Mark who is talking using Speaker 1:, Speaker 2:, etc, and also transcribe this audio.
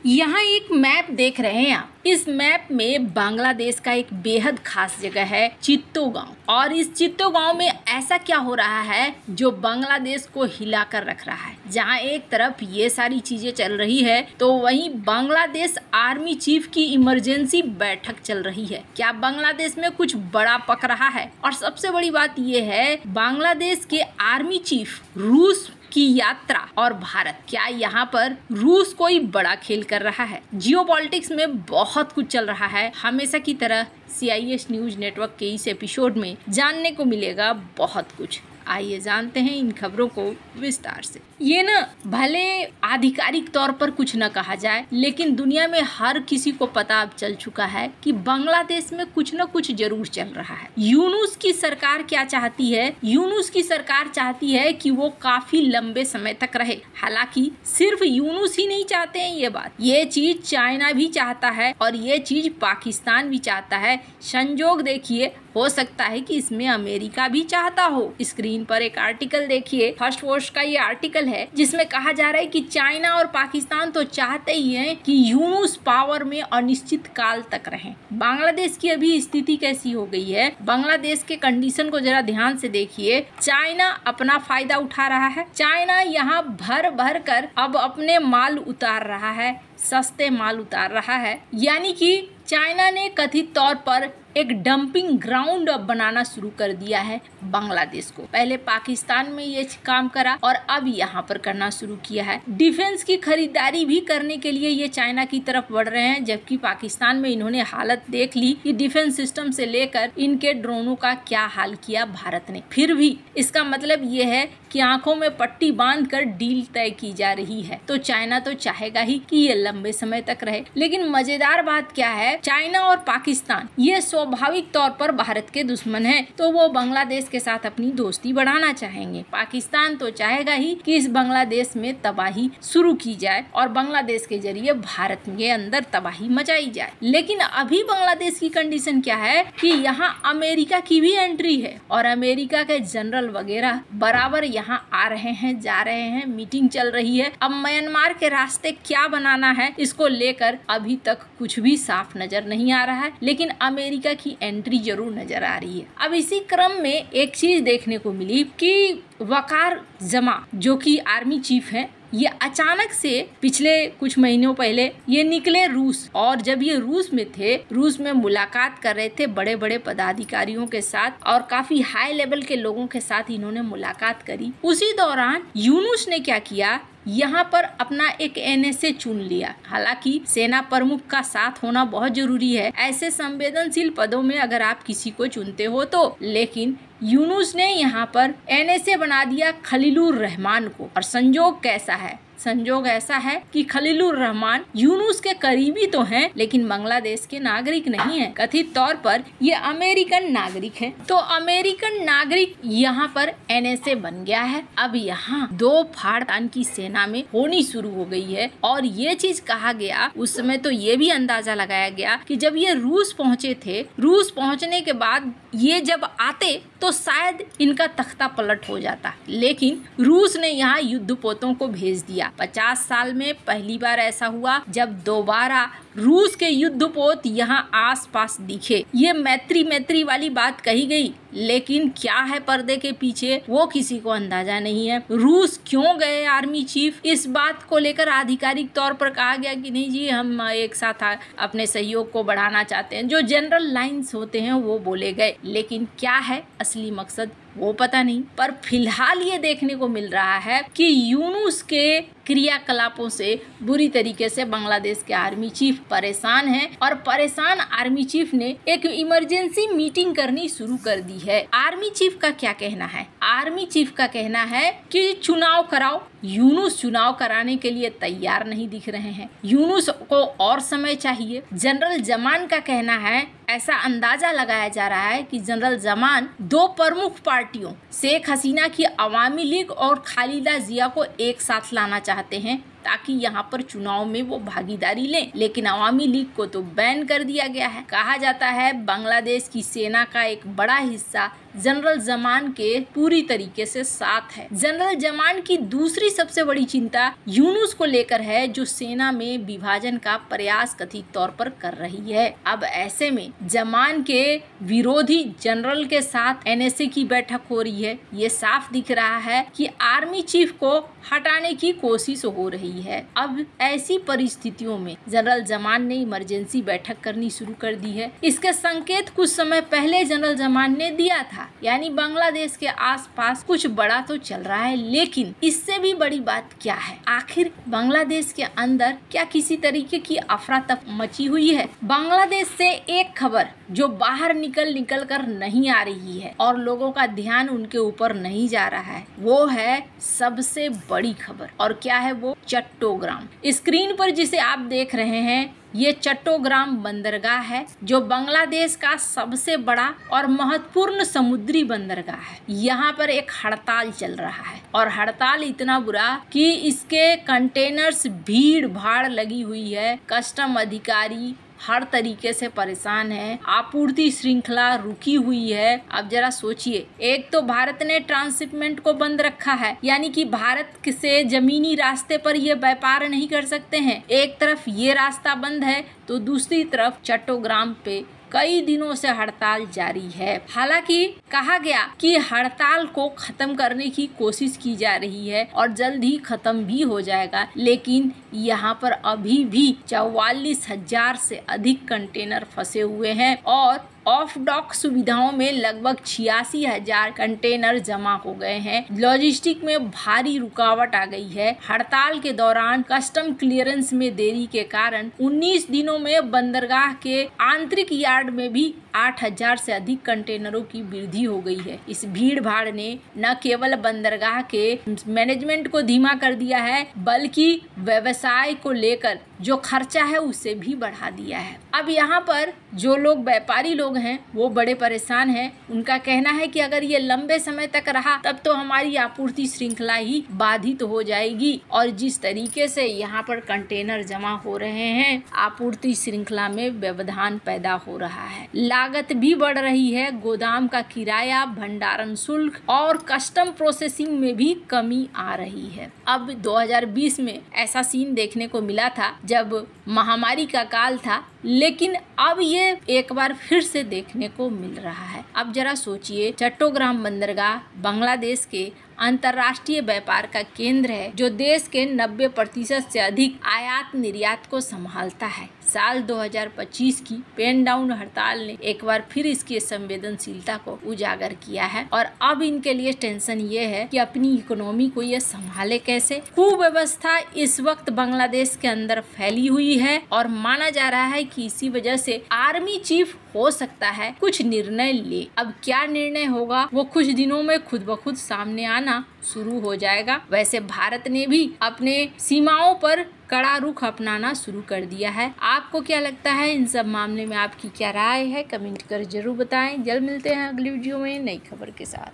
Speaker 1: यहाँ एक मैप देख रहे हैं आप। इस मैप में बांग्लादेश का एक बेहद खास जगह है चित्तोगांव, और इस चित्तोगांव में ऐसा क्या हो रहा है जो बांग्लादेश को हिलाकर रख रहा है। जहाँ एक तरफ ये सारी चीजें चल रही है तो वहीं बांग्लादेश आर्मी चीफ की इमरजेंसी बैठक चल रही है। क्या बांग्लादेश में कुछ बड़ा पक रहा है? और सबसे बड़ी बात यह है बांग्लादेश के आर्मी चीफ रूस की यात्रा और भारत, क्या यहाँ पर रूस कोई बड़ा खेल कर रहा है? जियोपॉलिटिक्स में बहुत कुछ चल रहा है। हमेशा की तरह CIS न्यूज नेटवर्क के इस एपिसोड में जानने को मिलेगा बहुत कुछ। आइए जानते हैं इन खबरों को विस्तार से। ये न भले आधिकारिक तौर पर कुछ न कहा जाए, लेकिन दुनिया में हर किसी को पता अब चल चुका है कि बांग्लादेश में कुछ न कुछ जरूर चल रहा है। यूनुस की सरकार क्या चाहती है? यूनुस की सरकार चाहती है कि वो काफी लंबे समय तक रहे। हालांकि सिर्फ यूनुस ही नहीं चाहते हैं ये चीज चाइना भी चाहता है और ये चीज पाकिस्तान भी चाहता है। संजोग देखिए, हो सकता है कि इसमें अमेरिका भी चाहता हो। स्क्रीन पर एक आर्टिकल देखिए, फर्स्ट पोस्ट का ये आर्टिकल है जिसमें कहा जा रहा है कि चाइना और पाकिस्तान तो चाहते ही हैं कि यूनुस पावर में अनिश्चित काल तक रहें। बांग्लादेश की अभी स्थिति कैसी हो गई है? बांग्लादेश के कंडीशन को जरा ध्यान से देखिए। चाइना अपना फायदा उठा रहा है। चाइना यहाँ भर भर कर अब अपने माल उतार रहा है, सस्ते माल उतार रहा है। यानी कि चाइना ने कथित तौर पर एक डंपिंग ग्राउंड अब बनाना शुरू कर दिया है बांग्लादेश को। पहले पाकिस्तान में ये काम करा और अब यहाँ पर करना शुरू किया है। डिफेंस की खरीदारी भी करने के लिए ये चाइना की तरफ बढ़ रहे हैं, जबकि पाकिस्तान में इन्होंने हालत देख ली कि डिफेंस सिस्टम से लेकर इनके ड्रोनों का क्या हाल किया भारत ने। फिर भी इसका मतलब ये है कि आंखों में पट्टी बांधकर डील तय की जा रही है। तो चाइना तो चाहेगा ही कि ये लंबे समय तक रहे। लेकिन मजेदार बात क्या है, चाइना और पाकिस्तान ये स्वाभाविक तौर पर भारत के दुश्मन हैं, तो वो बांग्लादेश के साथ अपनी दोस्ती बढ़ाना चाहेंगे। पाकिस्तान तो चाहेगा ही कि इस बांग्लादेश में तबाही शुरू की जाए और बांग्लादेश के जरिए भारत के अंदर तबाही मचाई जाए। लेकिन अभी बांग्लादेश की कंडीशन क्या है कि यहाँ अमेरिका की भी एंट्री है और अमेरिका के जनरल वगैरह बराबर यहाँ आ रहे हैं, जा रहे हैं, मीटिंग चल रही है। अब म्यांमार के रास्ते क्या बनाना है इसको लेकर अभी तक कुछ भी साफ नजर नहीं आ रहा है, लेकिन अमेरिका की एंट्री जरूर नजर आ रही है। अब इसी क्रम में एक चीज देखने को मिली कि वकार जमा जो कि आर्मी चीफ है, ये अचानक से पिछले कुछ महीनों पहले ये निकले रूस, और जब ये रूस में थे, रूस में मुलाकात कर रहे थे बड़े बड़े पदाधिकारियों के साथ और काफी हाई लेवल के लोगों के साथ इन्होंने मुलाकात करी। उसी दौरान यूनुस ने क्या किया, यहाँ पर अपना एक NSA चुन लिया। हालांकि सेना प्रमुख का साथ होना बहुत जरूरी है ऐसे संवेदनशील पदों में अगर आप किसी को चुनते हो तो, लेकिन यूनुस ने यहाँ पर NSA बना दिया खलीलुर रहमान को। और संजोग कैसा है? संजोग ऐसा है कि खलीलुर रहमान यूनुस के करीबी तो हैं, लेकिन बांग्लादेश के नागरिक नहीं है। कथित तौर पर ये अमेरिकन नागरिक है। तो अमेरिकन नागरिक यहाँ पर NSA बन गया है। अब यहाँ दो फाड़तान की सेना में होनी शुरू हो गई है। और ये चीज कहा गया, उस समय तो ये भी अंदाजा लगाया गया कि जब ये रूस पहुंचे थे, रूस पहुंचने के बाद ये जब आते तो शायद इनका तख्ता पलट हो जाता, लेकिन रूस ने यहाँ युद्धपोतों को भेज दिया। 50 साल में पहली बार ऐसा हुआ जब दोबारा रूस के युद्धपोत यहाँ आसपास दिखे। ये मैत्री वाली बात कही गई, लेकिन क्या है पर्दे के पीछे वो किसी को अंदाजा नहीं है। रूस क्यों गए आर्मी चीफ, इस बात को लेकर आधिकारिक तौर पर कहा गया कि नहीं जी, हम एक साथ अपने सहयोग को बढ़ाना चाहते हैं। जो जनरल लाइंस होते हैं वो बोले गए, लेकिन क्या है असली मकसद वो पता नहीं। पर फिलहाल ये देखने को मिल रहा है कि यूनुस के क्रियाकलापों से बुरी तरीके से बांग्लादेश के आर्मी चीफ परेशान हैं, और परेशान आर्मी चीफ ने एक इमरजेंसी मीटिंग करनी शुरू कर दी है। आर्मी चीफ का क्या कहना है? आर्मी चीफ का कहना है कि चुनाव कराओ। यूनुस चुनाव कराने के लिए तैयार नहीं दिख रहे हैं। यूनुस को और समय चाहिए। जनरल जमान का कहना है, ऐसा अंदाजा लगाया जा रहा है कि जनरल जमान दो प्रमुख पार्टियों शेख हसीना की अवामी लीग और खालिदा जिया को एक साथ लाना चाहते हैं ताकि यहाँ पर चुनाव में वो भागीदारी लें, लेकिन अवामी लीग को तो बैन कर दिया गया है। कहा जाता है बांग्लादेश की सेना का एक बड़ा हिस्सा जनरल जमान के पूरी तरीके से साथ है। जनरल जमान की दूसरी सबसे बड़ी चिंता यूनुस को लेकर है, जो सेना में विभाजन का प्रयास कथित तौर पर कर रही है। अब ऐसे में जमान के विरोधी जनरल के साथ एनएसए की बैठक हो रही है। ये साफ दिख रहा है कि आर्मी चीफ को हटाने की कोशिश हो रही है। अब ऐसी परिस्थितियों में जनरल जमान ने इमरजेंसी बैठक करनी शुरू कर दी है। इसके संकेत कुछ समय पहले जनरल जमान ने दिया था, यानी बांग्लादेश के आसपास कुछ बड़ा तो चल रहा है। लेकिन इससे भी बड़ी बात क्या है, आखिर बांग्लादेश के अंदर क्या किसी तरीके की अफरा तफरी मची हुई है? बांग्लादेश से एक खबर जो बाहर निकल कर नहीं आ रही है और लोगों का ध्यान उनके ऊपर नहीं जा रहा है, वो है सबसे बड़ी खबर। और क्या है वो? चट्टोग्राम। स्क्रीन पर जिसे आप देख रहे हैं, ये चट्टोग्राम बंदरगाह है, जो बांग्लादेश का सबसे बड़ा और महत्वपूर्ण समुद्री बंदरगाह है। यहाँ पर एक हड़ताल चल रहा है और हड़ताल इतना बुरा कि इसके कंटेनर्स भीड़ भाड़ लगी हुई है। कस्टम अधिकारी हर तरीके से परेशान है, आपूर्ति श्रृंखला रुकी हुई है। अब जरा सोचिए, एक तो भारत ने ट्रांसशिपमेंट को बंद रखा है, यानी कि भारत से जमीनी रास्ते पर ये व्यापार नहीं कर सकते हैं। एक तरफ ये रास्ता बंद है तो दूसरी तरफ चट्टोग्राम पे कई दिनों से हड़ताल जारी है। हालांकि कहा गया कि हड़ताल को खत्म करने की कोशिश की जा रही है और जल्द ही खत्म भी हो जाएगा, लेकिन यहाँ पर अभी भी 44,000 से अधिक कंटेनर फंसे हुए हैं और ऑफ डॉक सुविधाओं में लगभग 86,000 कंटेनर जमा हो गए हैं। लॉजिस्टिक में भारी रुकावट आ गई है। हड़ताल के दौरान कस्टम क्लियरेंस में देरी के कारण 19 दिनों में बंदरगाह के आंतरिक यार्ड में भी 8,000 से अधिक कंटेनरों की वृद्धि हो गई है। इस भीड़ भाड़ ने न केवल बंदरगाह के मैनेजमेंट को धीमा कर दिया है, बल्कि व्यवसाय को लेकर जो खर्चा है उसे भी बढ़ा दिया है। अब यहाँ पर जो लोग व्यापारी लोग हैं वो बड़े परेशान हैं। उनका कहना है कि अगर ये लंबे समय तक रहा तब तो हमारी आपूर्ति श्रृंखला ही बाधित हो जाएगी, और जिस तरीके से यहाँ पर कंटेनर जमा हो रहे हैं, आपूर्ति श्रृंखला में व्यवधान पैदा हो रहा है। लागत भी बढ़ रही है। गोदाम का किराया, भंडारण शुल्क और कस्टम प्रोसेसिंग में भी कमी आ रही है। अब 2020 में ऐसा सीन देखने को मिला था जब महामारी का काल था, लेकिन अब ये एक बार फिर से देखने को मिल रहा है। अब जरा सोचिए, चट्टोग्राम बंदरगाह बांग्लादेश के अंतर्राष्ट्रीय व्यापार का केंद्र है, जो देश के 90% से अधिक आयात निर्यात को संभालता है। साल 2025 की पेन डाउन हड़ताल ने एक बार फिर इसकी संवेदनशीलता को उजागर किया है और अब इनके लिए टेंशन ये है कि अपनी इकोनॉमी को ये संभाले कैसे। कुव्यवस्था इस वक्त बांग्लादेश के अंदर फैली हुई है और माना जा रहा है कि इसी वजह से आर्मी चीफ हो सकता है कुछ निर्णय ले। अब क्या निर्णय होगा वो कुछ दिनों में खुद ब खुद सामने आना शुरू हो जाएगा। वैसे भारत ने भी अपने सीमाओं पर कड़ा रुख अपनाना शुरू कर दिया है। आपको क्या लगता है इन सब मामले में? आपकी क्या राय है? कमेंट कर जरूर बताएं। जल्द मिलते हैं अगली वीडियो में नई खबर के साथ।